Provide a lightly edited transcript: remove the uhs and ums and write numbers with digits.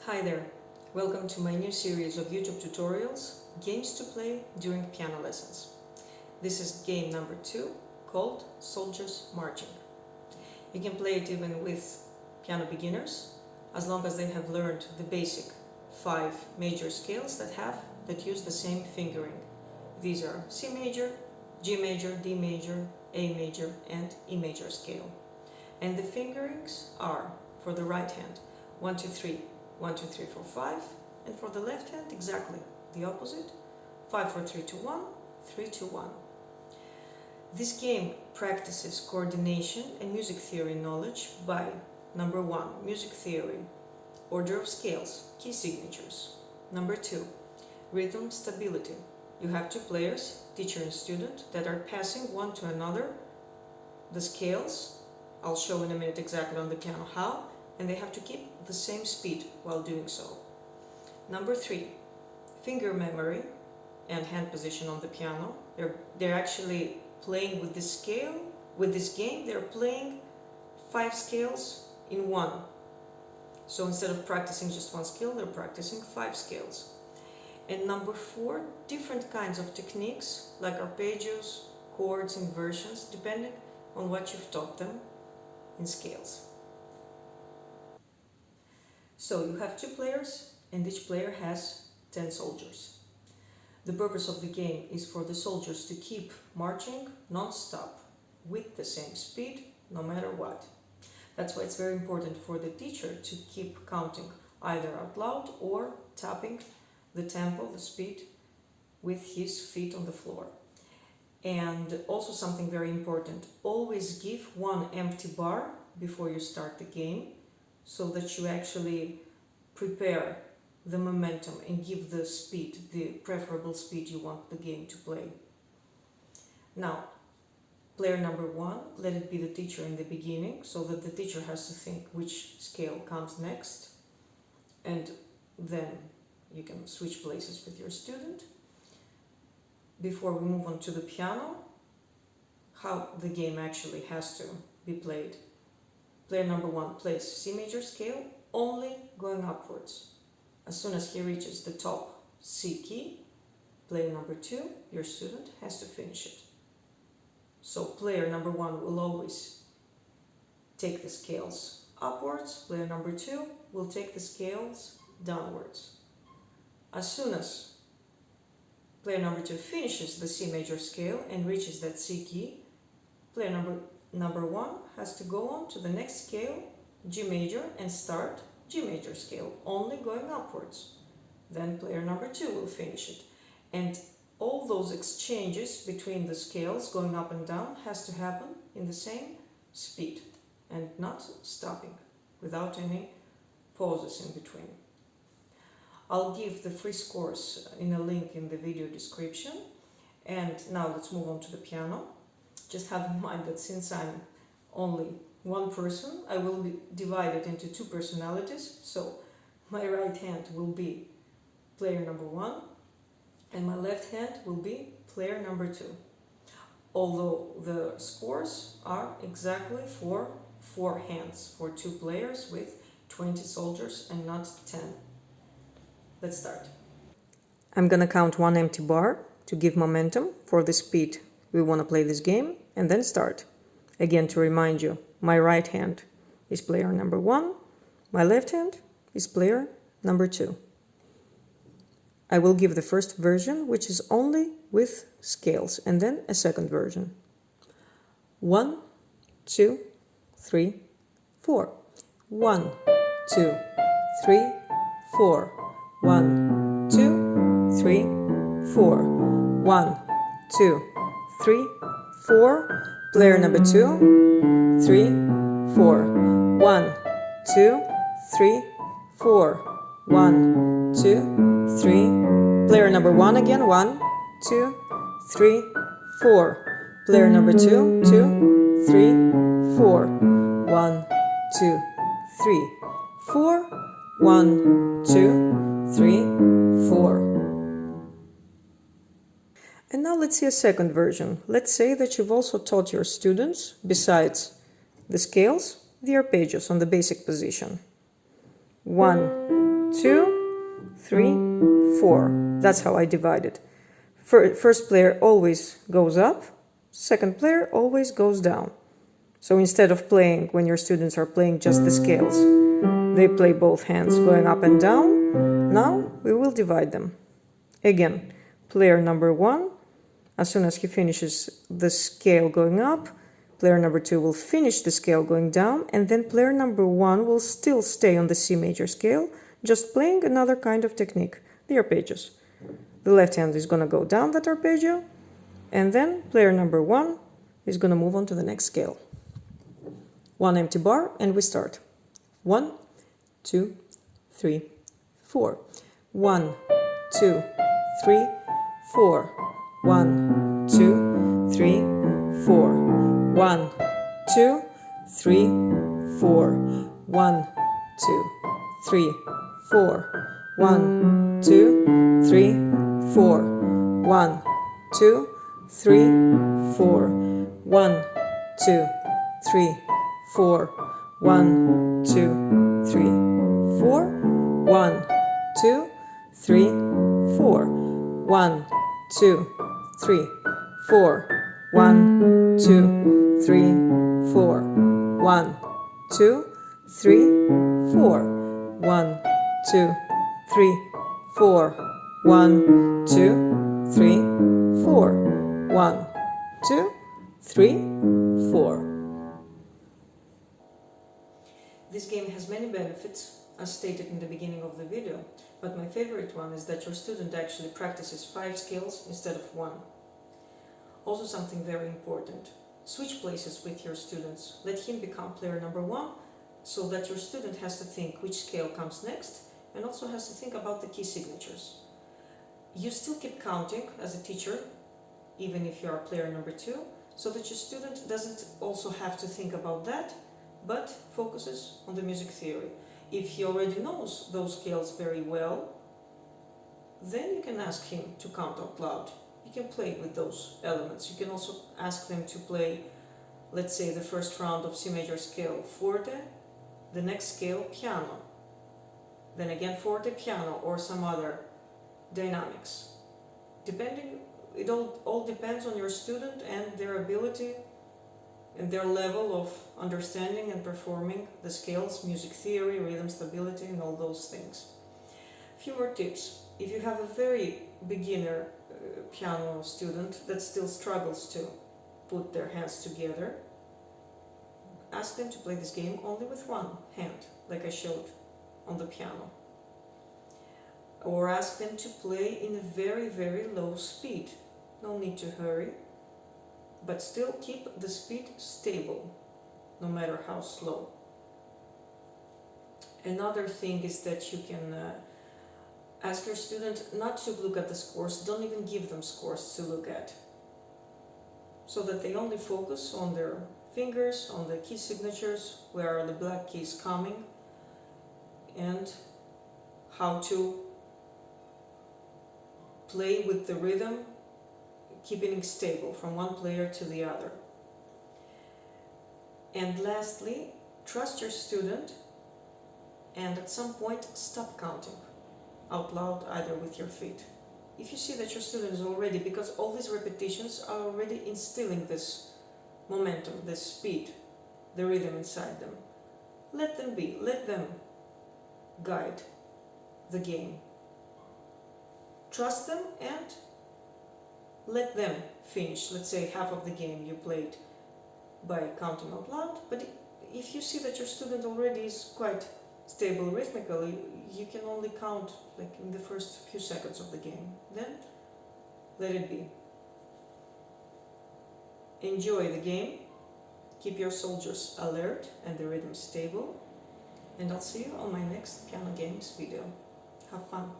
Hi there, welcome to my new series of YouTube tutorials, Games to Play During Piano Lessons. This is game number 2, called Soldiers Marching. You can play it even with piano beginners, as long as they have learned the basic 5 major scales that use the same fingering. These are C major, G major, D major, A major, and E major scale. And the fingerings are, for the right hand, 1, 2, 3, 1, 2, 3, 4, 5, and for the left hand, exactly the opposite, 5, 4, 3, 2, 1, 3, 2, 1. This game practices coordination and music theory knowledge by, number 1, music theory, order of scales, key signatures. Number 2, rhythm stability. You have 2 players, teacher and student, that are passing one to another the scales. I'll show in a minute exactly on the piano how, and they have to keep the same speed while doing so. Number 3, finger memory and hand position on the piano. They're actually playing with this scale. With this game, they're playing 5 scales in one. So instead of practicing just one scale, they're practicing 5 scales. And number 4, different kinds of techniques like arpeggios, chords, inversions, depending on what you've taught them in scales. So you have 2 players, and each player has 10 soldiers. The purpose of the game is for the soldiers to keep marching non-stop with the same speed, no matter what. That's why it's very important for the teacher to keep counting either out loud or tapping the tempo, the speed, with his feet on the floor. And also something very important, always give 1 empty bar before you start the game, so that you actually prepare the momentum and give the speed, the preferable speed you want the game to play. Now, player number 1, let it be the teacher in the beginning, so that the teacher has to think which scale comes next, and then you can switch places with your student. Before we move on to the piano, how the game actually has to be played. Player number 1 plays C major scale, only going upwards. As soon as he reaches the top C key, player number 2, your student, has to finish it. So player number 1 will always take the scales upwards, player number 2 will take the scales downwards. As soon as player number 2 finishes the C major scale and reaches that C key, player number 1 has to go on to the next scale, G major, and start G major scale, only going upwards. Then player number 2 will finish it. And all those exchanges between the scales going up and down has to happen in the same speed and not stopping, without any pauses in between. I'll give the free scores in a link in the video description. And now let's move on to the piano. Just have in mind that since I'm only one person, I will be divided into 2 personalities. So my right hand will be player number 1, and my left hand will be player number 2. Although the scores are exactly for 4 hands, for 2 players with 20 soldiers and not 10. Let's start. I'm gonna count 1 empty bar to give momentum for the speed we want to play this game, and then start. Again, to remind you, my right hand is player number 1, my left hand is player number 2. I will give the first version, which is only with scales, and then a second version. 1, 2, 3, 4. 1, 2, 3, 4. 1, 2, 3, 4. 1, 2, 3, 4. Player number 2, 3, 4. 1, 2, 3, 4. 1, 2, 3. Player number 1 again. 1, 2, 3, 4. Player number 2, 2, 3, 4. 1, 2, 3, 4. 1, 2, 3, 4. And now let's see a second version. Let's say that you've also taught your students, besides the scales, the arpeggios on the basic position. 1, 2, 3, 4. That's how I divide it. First player always goes up, second player always goes down. So instead of playing, when your students are playing just the scales, they play both hands going up and down. Now we will divide them. Again, player number 1, as soon as he finishes the scale going up, player number 2 will finish the scale going down, and then player number 1 will still stay on the C major scale, just playing another kind of technique, the arpeggios. The left hand is going to go down that arpeggio, and then player number 1 is going to move on to the next scale. 1 empty bar, and we start. 1, 2, 3, 4. 1, 2, 3, 4. 1, 2, 3, 4. 1, 2, 3, 4. 1, 2, 3, 4. 1, 2, 3, 4. 1, 2, 3, 4. 1, 2, 3, 4. 1, 2, 3, 4. 1, 2, 3, 4. 1, 2, 3, 4. 1, 2, 3, 4. 1, 2, 3, 4. 1, 2, 3, 4. 1, 2, 3, 4. 1, 2, 3, 4. This game has many benefits, as stated in the beginning of the video, but my favorite one is that your student actually practices 5 scales instead of 1. Also something very important, switch places with your students. Let him become player number 1, so that your student has to think which scale comes next, and also has to think about the key signatures. You still keep counting as a teacher, even if you are player number 2, so that your student doesn't also have to think about that, but focuses on the music theory. If he already knows those scales very well, then you can ask him to count out loud. You can play with those elements. You can also ask them to play, let's say, the first round of C major scale forte, the next scale piano, then again forte, piano, or some other dynamics. It all depends on your student and their ability and their level of understanding and performing the scales, music theory, rhythm stability, and all those things. Few more tips. If you have a very beginner piano student that still struggles to put their hands together, ask them to play this game only with one hand, like I showed on the piano. Or ask them to play in a very, very low speed. No need to hurry, but still keep the speed stable, no matter how slow. Another thing is that you can ask your student not to look at the scores, don't even give them scores to look at, so that they only focus on their fingers, on the key signatures, where are the black keys coming, and how to play with the rhythm, keeping it stable from one player to the other. And lastly, trust your student, and at some point stop counting out loud, either with your feet. If you see that your student is already, because all these repetitions are already instilling this momentum, this speed, the rhythm inside them, let them be, let them guide the game. Trust them and let them finish, let's say, half of the game you played by counting out loud. But if you see that your student already is quite stable rhythmically, you can only count like in the first few seconds of the game. Then let it be. Enjoy the game, keep your soldiers alert and the rhythm stable, and I'll see you on my next piano games video. Have fun!